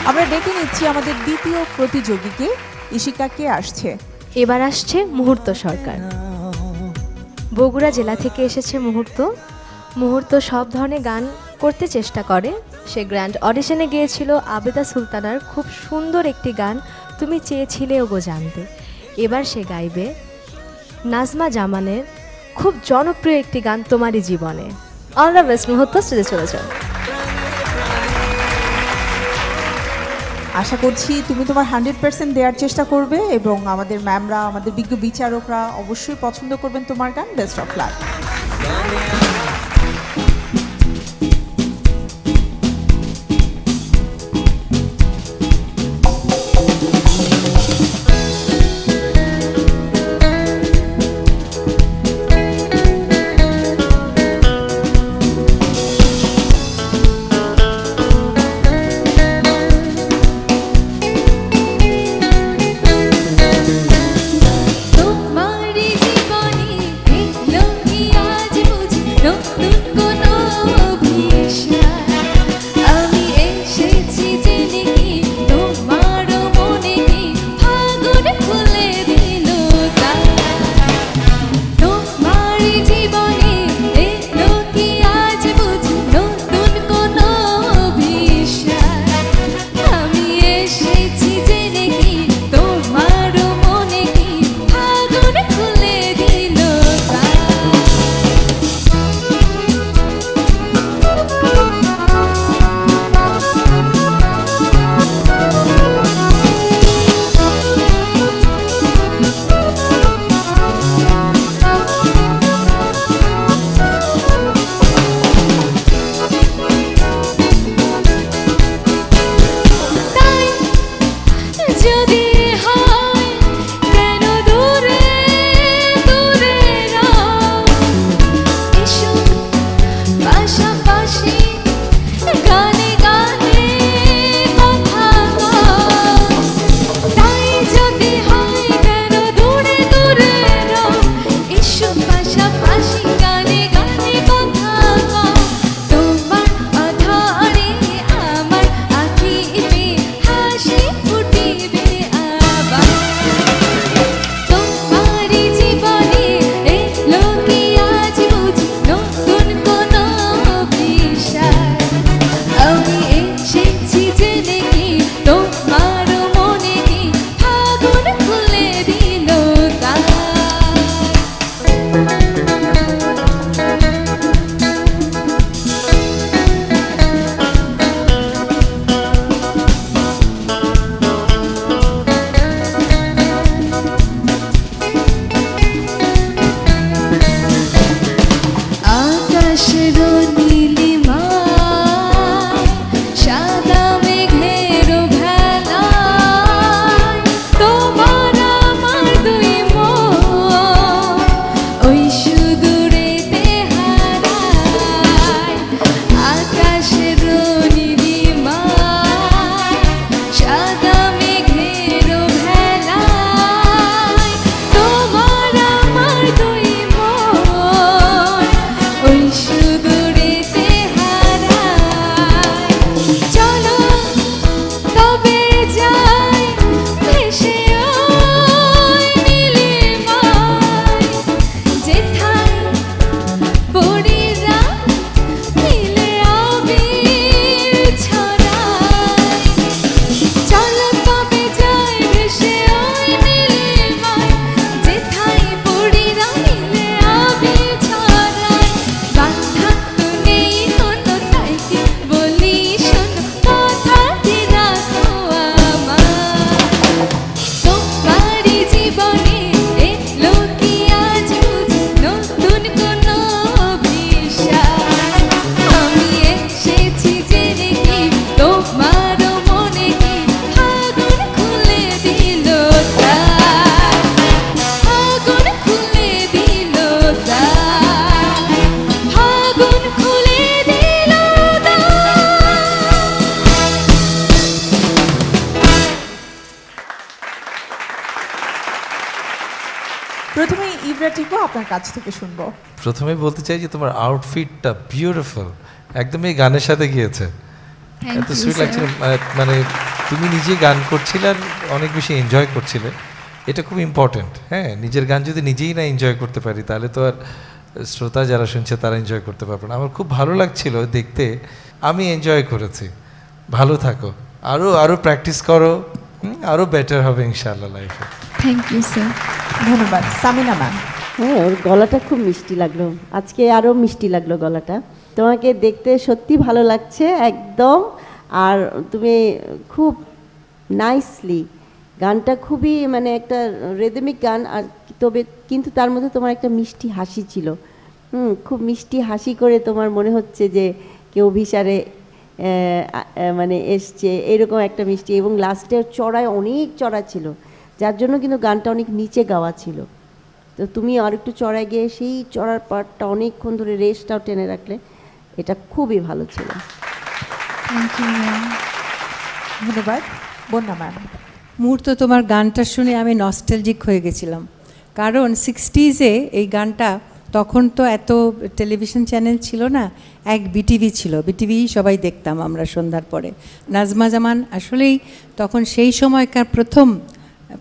আমরা ডেকে নিচ্ছি আমাদের দ্বিতীয় প্রতিযোগীকে। ইশিকা, কে আসছে? এবার আসছে মুহূর্ত সরকার। বগুড়া জেলা থেকে এসেছে মুহূর্ত সব ধরনের গান করতে চেষ্টা করে। সে গ্র্যান্ড অডিশনে গিয়েছিল আবেদা সুলতানার খুব সুন্দর একটি গান তুমি চেয়েছিলে ওগো জানতে। এবার সে গাইবে নাজমা জামানের খুব জনপ্রিয় একটি গান তোমারই জীবনে। অল দ্য বেস্ট মুহূর্ত, স্টেজে চলে যাও। আশা করছি তুমি তোমার 100% দেওয়ার চেষ্টা করবে এবং আমাদের ম্যামরা, আমাদের বিজ্ঞ বিচারকরা অবশ্যই পছন্দ করবেন তোমার গান। Best of luck. প্রথমে ইব্রা টিকো আপনার কাছ থেকে শুনবো। প্রথমে বলতে চাই যে তোমার আউটফিটটা বিউটিফুল, একদম এই গানের সাথে গিয়েছে। এত সুইট লাগছে, মানে তুমি নিজে গান করছিলে আর অনেক বেশি এনজয় করছিলে, এটা খুব ইম্পর্ট্যান্ট। হ্যাঁ, নিজের গান যদি নিজেই না এনজয় করতে পারি তাহলে তো আর শ্রোতা যারা শুনছে তারা এনজয় করতে পারবে না। আমার খুব ভালো লাগছিল দেখতে, আমি এনজয় করেছি। ভালো থাকো, আরও প্র্যাকটিস করো, আরও বেটার হবে ইনশাআল্লাহ লাইফে। Thank you sir. ধন্যবাদ। সামিনা ম্যাম। হ্যাঁ, ওর গলাটা খুব মিষ্টি লাগলো, আজকে আরও মিষ্টি লাগলো গলাটা। তোমাকে দেখতে সত্যি ভালো লাগছে একদম, আর তুমি খুব নাইসলি গানটা খুবই মানে একটা রেদমিক গান, আর তবে কিন্তু তার মধ্যে তোমার একটা মিষ্টি হাসি ছিল। খুব মিষ্টি হাসি করে তোমার মনে হচ্ছে যে কেউ অভিসারে মানে এসছে, এরকম একটা মিষ্টি। এবং লাস্টের চড়ায় অনেক চড়া ছিল, যার জন্য কিন্তু গানটা অনেক নিচে গাওয়া ছিল। তো তুমি আর একটু চড়ায় গিয়ে সেই চড়ার পার্টটা অনেকক্ষণ ধরে রেস্টটাও টেনে রাখলে, এটা খুবই ভালো ছিল। Thank you ma'am. ধন্যবাদ। বন্যা ম্যাম। মুহূর্ত তোমার গানটা শুনে আমি নস্টালজিক হয়ে গেছিলাম, কারণ 60s-এ এই গানটা, তখন তো এত টেলিভিশন চ্যানেল ছিল না, এক বিটিভি ছিল, বিটিভি সবাই দেখতাম আমরা সন্ধ্যার পরে। নাজমা জামান আসলেই তখন সেই সময়কার প্রথম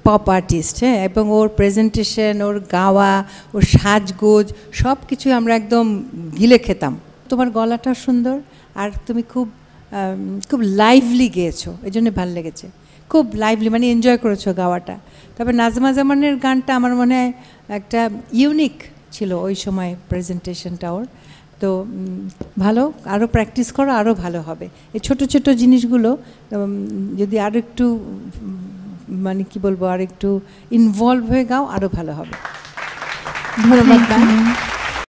পপ আর্টিস্ট, হ্যাঁ, এবং ওর প্রেজেন্টেশন, ওর গাওয়া, ওর সাজগোজ সব কিছুই আমরা একদম গিলে খেতাম। তোমার গলাটা সুন্দর, আর তুমি খুব খুব লাইভলি গেয়েছো, এই জন্য ভালো লেগেছে, খুব লাইভলি, মানে এনজয় করেছো গাওয়াটা। তবে নাজমা জামানের গানটা আমার মনে হয় একটা ইউনিক ছিল ওই সময় প্রেজেন্টেশনটা ওর। তো ভালো, আরও প্র্যাকটিস করো, আরও ভালো হবে। এই ছোটো ছোটো জিনিসগুলো যদি আরও একটু মানে কি বলবো, আর একটু ইনভলভ হয়ে গাও, আরও ভালো হবে। ধন্যবাদ ম্যাম।